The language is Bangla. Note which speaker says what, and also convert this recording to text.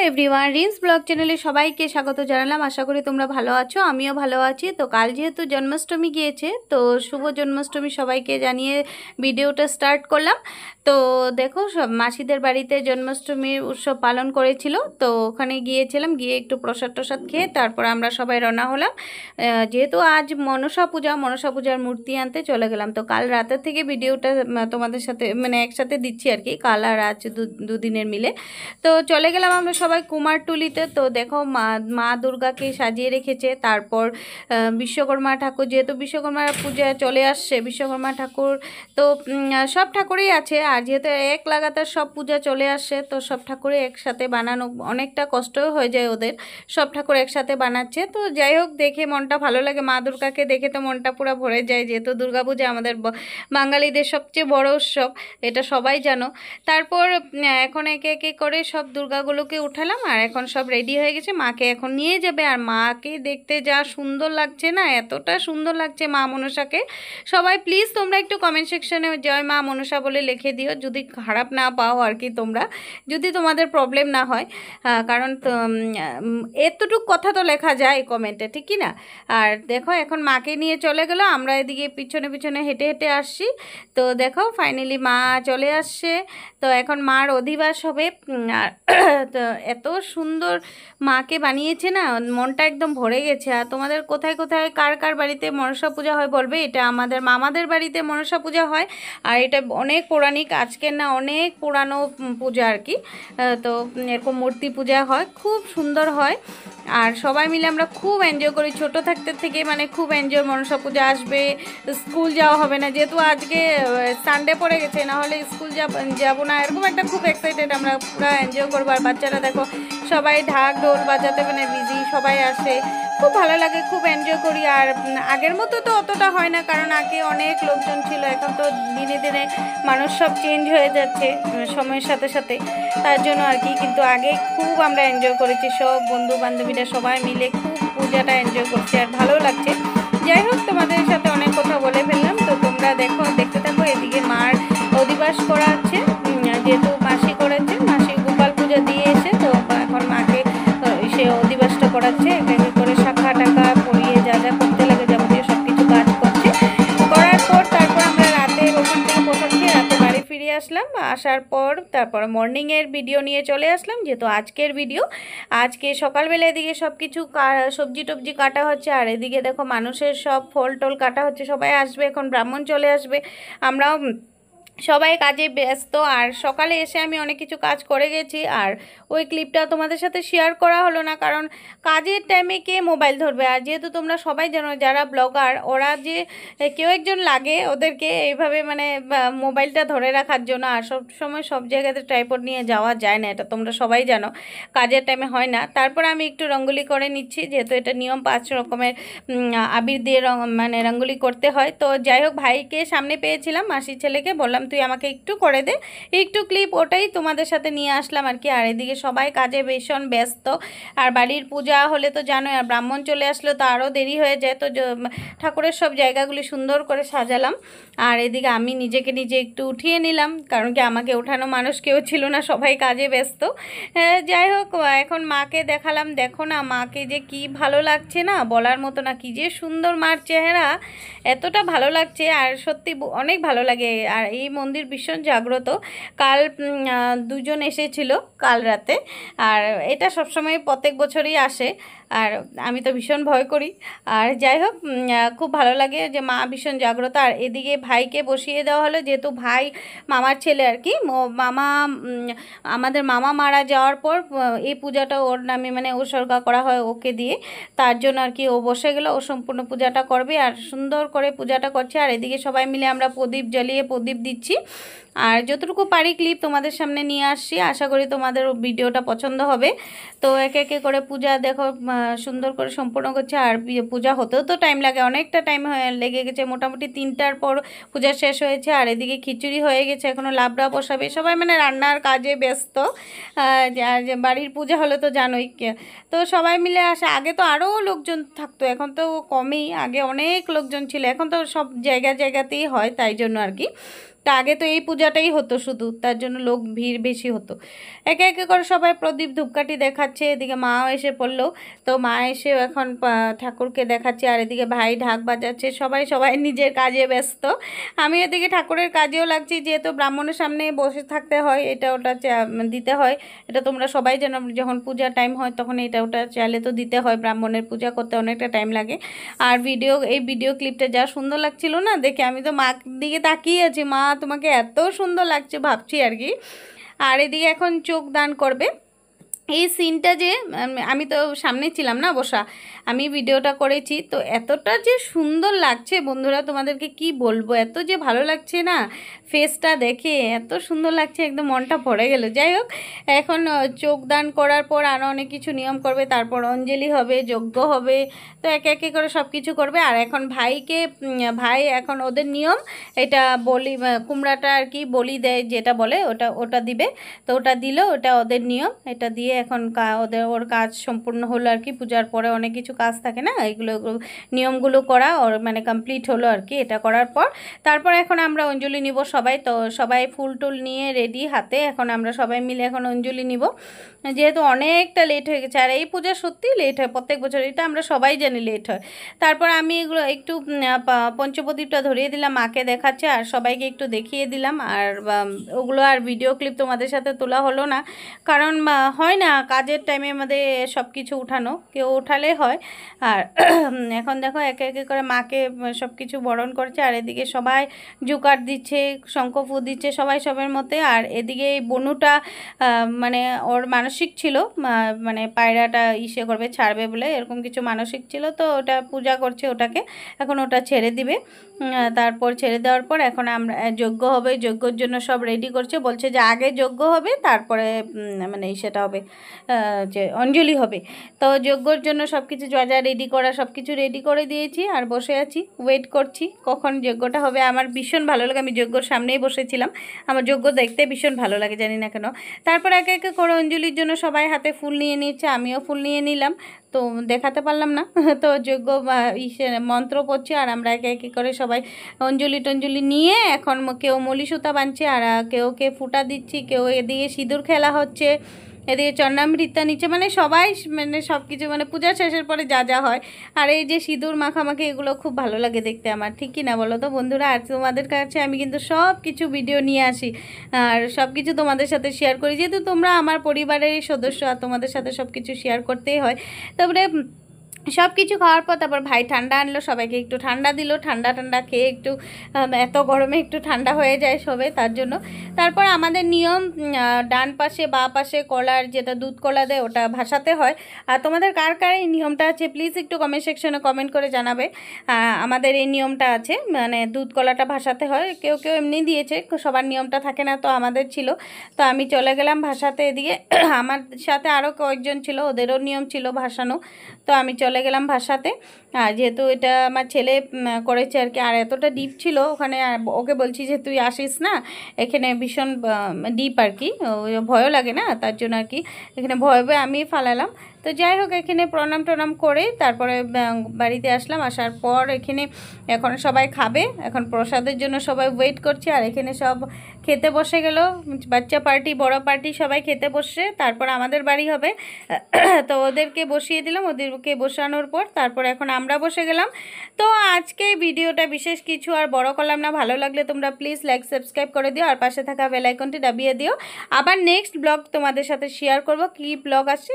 Speaker 1: এভরিওয়ান, রিন্স ব্লগ চ্যানেলে সবাইকে স্বাগত জানালাম। আশা করি তোমরা ভালো আছো, আমিও ভালো আছি। তো কাল যেহেতু জন্মাষ্টমী গিয়েছে, তো শুভ জন্মাষ্টমী সবাইকে জানিয়ে ভিডিওটা স্টার্ট করলাম। তো দেখো, সব মাসিদের বাড়িতে জন্মাষ্টমীর উৎসব পালন করেছিল, তো ওখানে গিয়েছিলাম। গিয়ে একটু প্রসাদ টসাদ খেয়ে তারপর আমরা সবাই রওনা হলাম। যেহেতু আজ মনসা পূজার মূর্তি আনতে চলে গেলাম। তো কাল রাতের থেকে ভিডিওটা তোমাদের সাথে মানে একসাথে দিচ্ছি আর কি, কাল আর আজ দুদিনের মিলে। তো চলে গেলাম আমরা সবাই কুমারটুলিতে। তো দেখো, মা দুর্গাকে সাজিয়ে রেখেছে। তারপর বিশ্বকর্মা ঠাকুর, যেহেতু বিশ্বকর্মা পূজা চলে আসছে, বিশ্বকর্মা ঠাকুর তো সব ঠাকুরই আছে। আর যেহেতু এক লাগাতার সব পূজা চলে আসছে, তো সব ঠাকুরই একসাথে বানানো অনেকটা কষ্টও হয়ে যায় ওদের, সব ঠাকুর একসাথে বানাচ্ছে। তো যাই হোক, দেখে মনটা ভালো লাগে। মা দুর্গাকে দেখে তো মনটা পুরো ভরে যায়, যেহেতু দুর্গাপূজা আমাদের বাঙালিদের সবচেয়ে বড় উৎসব, এটা সবাই জানো। তারপর এখন একে একে করে সব দুর্গাগুলোকে উঠালাম, আর এখন সব রেডি হয়ে গেছে। মাকে এখন নিয়ে যাবে। আর মাকে দেখতে যা সুন্দর লাগছে না, এতটা সুন্দর লাগছে মা মনসাকে। সবাই প্লিজ তোমরা একটু কমেন্ট সেকশনে জয় মা মনসা বলে লিখে দিও, যদি খারাপ না পাও আর কি, তোমরা যদি তোমাদের প্রবলেম না হয়। কারণ এতটুকু কথা তো লেখা যায় কমেন্টে, ঠিক কি না? আর দেখো, এখন মাকে নিয়ে চলে গেল, আমরা এদিকে পিছনে পিছনে হেঁটে হেঁটে আসছি। তো দেখো, ফাইনালি মা চলে আসছে। তো এখন মার অধিবাস হবে। আর তো এত সুন্দর মাকে বানিয়েছে না, মনটা একদম ভরে গেছে। আর তোমাদের কোথায় কোথায় কার কার বাড়িতে মনসা পূজা হয় বলবে। এটা আমাদের মামাদের বাড়িতে মনসা পূজা হয়, আর এটা অনেক পৌরাণিক, আজকের না, অনেক পুরানো পূজা আর কি। তো এরকম মূর্তি পূজা হয়, খুব সুন্দর হয়। আর সবাই মিলে আমরা খুব এনজয় করি ছোট থাকতে থেকে, মানে খুব এনজয়। মনসা পূজা আসবে, স্কুল যাওয়া হবে না, যেহেতু আজকে সানডে পড়ে গেছে, না হলে স্কুল যাবো না, এরকম একটা খুব এক্সাইটেড, আমরা পুরো এনজয় করবো। আর বাচ্চারা দেখো সবাই ঢাক ঢোল বাজাতে মানে বিজি, সবাই আসে, খুব ভালো লাগে, খুব এনজয় করি। আর আগের মতো তো অতটা হয় না, কারণ আগে অনেক লোকজন ছিল, এখন তো দিনে দিনে মানুষ সব চেঞ্জ হয়ে যাচ্ছে সময়ের সাথে সাথে, তার জন্য আর কি। কিন্তু আগে খুব আমরা এনজয় করেছি, সব বন্ধু বান্ধবীরা সবাই মিলে খুব পূজাটা এনজয় করছি, আর ভালো লাগছে। যাই হোক, তোমাদের সাথে অনেক কথা বলে ফেললাম। তো তোমরা দেখতে থাকো। এদিকে মার অধিবাস করা আছে, যেহেতু মাসি করেছে, মাসি গোপাল পূজা দিয়ে এসে, তো এখন মাকে সে অধিবাসটা করাচ্ছে। এক এক করে শাখা টাকা পরিয়ে যা যা করতে লাগে, যাবতীয় সব কিছু কাজ করছে। করার পর তারপর আমরা রাতে ওখান থেকে প্রসাদ খেয়ে রাতে বাড়ি ফিরে আসলাম। আসার পর তারপর মর্নিংয়ের ভিডিও নিয়ে চলে আসলাম, যেহেতু আজকের ভিডিও। আজকে সকালবেলা এদিকে সব কিছু সবজি টবজি কাটা হচ্ছে, আর এদিকে দেখো মানুষের সব ফল টল কাটা হচ্ছে, সবাই আসবে, এখন ব্রাহ্মণ চলে আসবে, আমরাও সবাই কাজে ব্যস্ত। আর সকালে এসে আমি অনেক কিছু কাজ করে গেছি, আর ওই ক্লিপটা তোমাদের সাথে শেয়ার করা হলো না, কারণ কাজের টাইমে কে মোবাইল ধরবে। আর যেহেতু তোমরা সবাই জানো যারা ব্লগার, ওরা যে কেউ একজন লাগে ওদেরকে এইভাবে মানে মোবাইলটা ধরে রাখার জন্য। আর সব সময় সব জায়গাতে ট্রাইপড নিয়ে যাওয়া যায় না, এটা তোমরা সবাই জানো, কাজের টাইমে হয় না। তারপর আমি একটু রঙ্গোলি করে নিচ্ছি, যেহেতু এটা নিয়ম, 5 রকমের আবির দিয়ে মানে রঙ্গোলি করতে হয়। তো যাই হোক, ভাইকে সামনে পেয়েছিলাম, মাসির ছেলেকে বললাম তুই আমাকে একটু করে দে, একটু ক্লিপ, ওটাই তোমাদের সাথে নিয়ে আসলাম আর কি। আর এদিকে সবাই কাজে ভীষণ ব্যস্ত। আর বাড়ির পূজা হলে তো জানোই, আর ব্রাহ্মণ চলে আসলে তো আরও দেরি হয়ে যায়। তো ঠাকুরের সব জায়গাগুলি সুন্দর করে সাজালাম। আর এদিকে আমি নিজেকে নিজে একটু উঠিয়ে নিলাম, কারণ কি আমাকে ওঠানো মানুষ কেউ ছিল না, সবাই কাজে ব্যস্ত। যাই হোক, এখন মাকে দেখালাম। দেখো না, মাকে যে কি ভালো লাগছে না, বলার মতো না, কি যে সুন্দর মার চেহারা, এতটা ভালো লাগছে। আর সত্যি অনেক ভালো লাগে। আর এই মন্দির ভীষণ জাগ্রত। কাল দুজন এসেছিল কাল রাতে, আর এটা সবসময় প্রত্যেক বছরই আসে, আর আমি তো ভীষণ ভয় করি। আর যাই হোক, খুব ভালো লাগে যে মা ভীষণ জাগ্রত। আর এদিকে ভাইকে বসিয়ে দেওয়া হলো, যেহেতু ভাই মামার ছেলে আর কি, মামা আমাদের মামা মারা যাওয়ার পর এই পূজাটা ওর নামে মানে উৎসর্গা করা হয় ওকে দিয়ে, তার জন্য আর কি ও বসে গেল, ও সম্পূর্ণ পূজাটা করবে। আর সুন্দর করে পূজাটা করছে। আর এদিকে সবাই মিলে আমরা প্রদীপ জ্বালিয়ে প্রদীপ দিচ্ছি। আর যতটুকু পারি ক্লিপ তোমাদের সামনে নিয়ে আসছি, আশা করি তোমাদের ভিডিওটা পছন্দ হবে। তো একে একে করে পূজা দেখো সুন্দর করে সম্পূর্ণ করছে। আর পূজা হতেও তো টাইম লাগে, অনেকটা টাইম লেগে গেছে, মোটামুটি 3টার পর পূজা শেষ হয়েছে। আর এদিকে খিচুড়ি হয়ে গেছে, এখনও লাবড়া বসাবে, সবাই মানে রান্নার কাজে ব্যস্ত। বাড়ির পূজা হলে তো জানোই। তো সবাই মিলে আসে, আগে তো আরও লোকজন থাকতো, এখন তো কমই, আগে অনেক লোকজন ছিল, এখন তো সব জায়গাতেই হয়, তাই জন্য আর কি। তা আগে তো এই পূজাটাই হতো শুধু, তার জন্য লোক ভিড় বেশি হতো। একে একে করে সবাই প্রদীপ ধূপকাঠি দেখাচ্ছে, এদিকে মাও এসে পড়লো। তো মা এসে এখন ঠাকুরকে দেখাচ্ছে, আর এদিকে ভাই ঢাক বাজাচ্ছে, সবাই সবাই নিজের কাজে ব্যস্ত। আমি এদিকে ঠাকুরের কাজেও লাগছি, যেহেতু ব্রাহ্মণের সামনে বসে থাকতে হয়, এটা ওটা দিতে হয়। এটা তোমরা সবাই জানো, যখন পূজার টাইম হয় তখন এটা ওটা চাইলে তো দিতে হয়, ব্রাহ্মণের পূজা করতে অনেকটা টাইম লাগে। আর এই ভিডিও ক্লিপটা যা সুন্দর লাগছিল না দেখে, আমি তো মার দিকে তাকিয়ে আছি, মা তোমাকে এত সুন্দর লাগছে ভাবছি আর কি। আর এদিকে এখন চোখ দান করবে। এই সিনটা যে আমি তো সামনে ছিলাম না বসা, আমি ভিডিওটা করেছি, তো এতটা যে সুন্দর লাগছে বন্ধুরা, তোমাদেরকে কি বলবো, এত যে ভালো লাগছে না ফেসটা দেখে, এত সুন্দর লাগছে, একদম মনটা ভরে গেল। যাই হোক, এখন চোখ দান করার পর আরও অনেক কিছু নিয়ম করবে, তারপর অঞ্জলি হবে, যজ্ঞ হবে, তো একে একে করে সব কিছু করবে। আর এখন ভাই এখন ওদের নিয়ম, এটা বলি কুমড়াটা আর কি বলি দেয় যেটা বলে, ওটা দিবে। তো ওটা দিল, ওটা ওদের নিয়ম, এটা দিয়ে এখন ওর কাজ সম্পূর্ণ হলো আর কি। পূজার পরে অনেক কিছু কাজ থাকে না, এগুলো নিয়মগুলো করা ওর মানে কমপ্লিট হলো আর কি। এটা করার পর তারপর এখন আমরা অঞ্জলি নিব সবাই। তো সবাই ফুল টুল নিয়ে রেডি হাতে, এখন আমরা সবাই মিলে এখন অঞ্জলি নিব, যেহেতু অনেকটা লেট হয়ে গেছে। আর এই পূজা সত্যিই লেট হয় প্রত্যেক বছর, এটা আমরা সবাই জানি লেট হয়। তারপর আমি এগুলো একটু পঞ্চপ্রদীপটা ধরিয়ে দিলাম, মাকে দেখাচ্ছে আর সবাইকে একটু দেখিয়ে দিলাম। আর ওগুলো আর ভিডিও ক্লিপ তোমাদের সাথে তোলা হলো না, কারণ হয় না কাজের টাইমে আমাদের সব কিছু উঠানো, কেউ উঠালে হয়। আর এখন দেখো একে একে করে মাকে সব কিছু বরণ করছে, আর এদিকে সবাই জুকার দিচ্ছে, শঙ্খফু দিচ্ছে, সবাই সবার মতে। আর এদিকে এই বনুটা মানে ওর মানসিক ছিল, মানে পায়রাটা করবে, ছাড়বে বলে এরকম কিছু মানসিক ছিল, তো ওটা পূজা করছে ওটাকে, এখন ওটা ছেড়ে দিবে। তারপর ছেড়ে দেওয়ার পর এখন আমরা যজ্ঞ হবে, যজ্ঞর জন্য সব রেডি করছে, বলছে যে আগে যজ্ঞ হবে তারপরে মানে সেটা হবে, যে অঞ্জলি হবে। তো যজ্ঞর জন্য সব কিছু যা যা রেডি করা সব কিছু রেডি করে দিয়েছি, আর বসে আছি, ওয়েট করছি কখন যজ্ঞটা হবে। আমার ভীষণ ভালো লাগে, আমি যজ্ঞর সামনেই বসেছিলাম, আমার যজ্ঞ দেখতে ভীষণ ভালো লাগে, জানি না কেন। তারপর একে একে করে অঞ্জলির জন্য সবাই হাতে ফুল নিয়ে নিচ্ছে, আমিও ফুল নিয়ে নিলাম, তো দেখাতে পারলাম না। তো যজ্ঞ মন্ত্র পড়ছে, আর আমরা একে একে করে সবাই অঞ্জলি নিয়ে এখন কেউ মলি সুতা বাঁধছে, আর কেউ ফুটা দিচ্ছি, কেউ এদিকে সিঁদুর খেলা হচ্ছে, এদিকে চন্নামৃত্যা নিচ্ছে, মানে সবাই মানে সব কিছু মানে পূজা শেষের পরে যা যা হয়। আর এই যে সিঁদুর মাখামাখি, এগুলো খুব ভালো লাগে দেখতে আমার, ঠিক কি না বলো তো বন্ধুরা? আর তোমাদের কাছে আমি কিন্তু সব কিছু ভিডিও নিয়ে আসি, আর সব কিছু তোমাদের সাথে শেয়ার করি, যেহেতু তোমরা আমার পরিবারেরই সদস্য, আর তোমাদের সাথে সব কিছু শেয়ার করতেই হয়। তারপরে সব কিছু খাওয়ার পর তারপর ভাই ঠান্ডা আনলো, সবাইকে একটু ঠান্ডা দিল, ঠান্ডা খেয়ে একটু এত গরমে একটু ঠান্ডা হয়ে যায় সবে, তার জন্য। তারপর আমাদের নিয়ম, ডান পাশে বা পাশে কলার যেটা দুধ কলা দেয় ওটা ভাসাতে হয়। আর তোমাদের কার কার এই নিয়মটা আছে প্লিজ একটু কমেন্ট সেকশনে কমেন্ট করে জানাবে। আমাদের এই নিয়মটা আছে, মানে দুধ কলাটা ভাসাতে হয়, কেউ কেউ এমনি দিয়েছে, সবার নিয়মটা থাকে না, তো আমাদের ছিল। তো আমি চলে গেলাম ভাসাতে, এদিকে আমার সাথে আরও কয়েকজন ছিল, ওদেরও নিয়ম ছিল ভাসানো, তো আমি চলে গেলাম ভাসাতে। আর যেহেতু এটা আমার ছেলে করেছে আর কি, আর এতটা ডিপ ছিল ওখানে, ওকে বলছি যে তুই আসিস না, এখানে ভীষণ ডিপ আর কি, ভয়ও লাগে না, তার জন্য আর কি এখানে ভয় আমি ফালালাম। তো যাই হোক, এখানে প্রণাম টনাম করে তারপরে বাড়িতে আসলাম। আসার পর এখানে এখন সবাই খাবে, এখন প্রসাদের জন্য সবাই ওয়েট করছে, আর এখানে সব খেতে বসে গেল, বাচ্চা পার্টি বড় পার্টি সবাই খেতে বসে, তারপর আমাদের বাড়ি হবে। তো ওদেরকে বসিয়ে দিলাম, ওদেরকে বসানোর পর তারপর এখন আমরা বসে গেলাম। তো আজকে ভিডিওটা বিশেষ কিছু আর বড় করলাম না, ভালো লাগলে তোমরা প্লিজ লাইক সাবস্ক্রাইব করে দিও, আর পাশে থাকা বেল আইকনটি দাবিয়ে দিও। আবার নেক্সট ব্লগ তোমাদের সাথে শেয়ার করব, কি ব্লগ আসছে